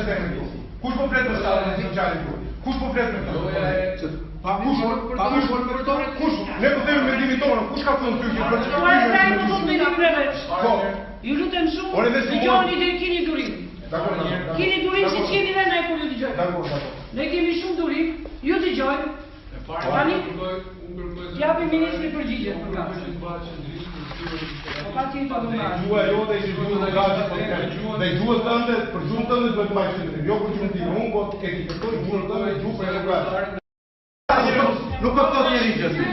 sistemi këtu? Kush po flet për statusin social këtu? Kush po flet për këtë? Kush? Ne po themi mendimin tonë, kush ka thënë ty që për çfarë? Ju lutem shumë, dëgjoni dhe keni durim. Keni durim si keni dhe ne kur ju dëgjojmë. Ne kemi shumë durim, ju dëgjojmë. Tani, japim ministri përgjigje për këtë. Gjua jote ishte gjuhë në gazet për këtë. Dhe gjuhës tënde, për gjuhën tënde duhet të bajtë qëndrim. Jo për gjuhën time, unë po e kipetoj gjuhën tënde, gjuhë për e gazet. Nuk po të njeri gjithë.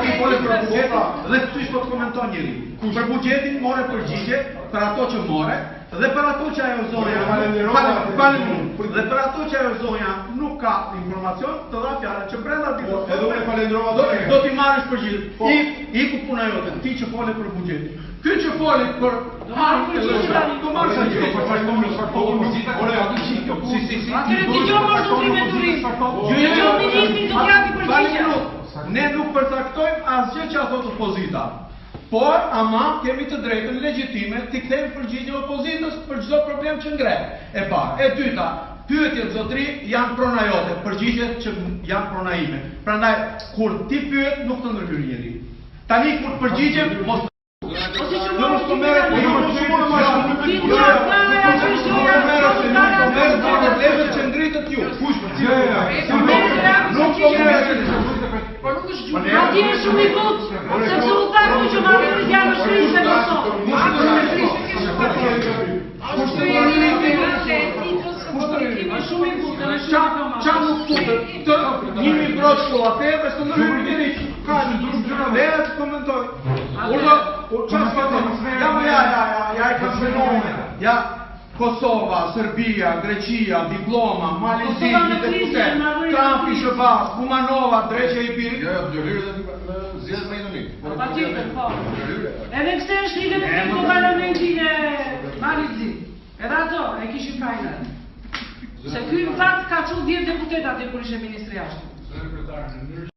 Ti pole për bugjeta dhe këtu po të komenton njeri. Për bugjetin more përgjigje për ato që more dhe për ato që ajo zonja dhe për ato që ajo zonja nuk ka informacion të dha fjalën që brenda ditës edhe unë falenderova do t'i marrësh përgjigje. Iku puna jote, ti që fole për bugjetin. Ky që fole për do marrësh përgjigje. Ne nuk përcaktojmë asgjë që ato opozita. Por, ama, kemi të drejtën legjitime t'i kthejmë përgjigje opozitës për çdo problem që ngre. E parë. E dyta, pyetjet zotëri janë prona jote, përgjigjet që janë prona ime. Prandaj, kur ti pyet, nuk të ndërhyr njeri. Tani kur përgjigjem, mos Ma ti e shumë i vot, sepse u taku që ma vërë janë shrisë e mëso. Kushtë jeni në të shumë i vot, në shumë qa nuk putë, të njimi brotë shko ateve, së në rrë njëri ka një drumë gjëra dhe e që komentoj. Urdo, qa s'ka të ja e kam fenomen, ja, Kosova, Serbia, Greqia, diploma, Malizim, deputet, Kampi, Shëbas, Kumanova, Dreqe i Piri. Ja, dërhyrë dhe zjedhë me indonik. Pa tjetër, po. Edhe këse është lidhe me këtë parlamentin e Malizim. Edhe ato, e kishim kajnë. Se ky në fakt ka qu 10 deputetat e kur ishe ministri jashtë.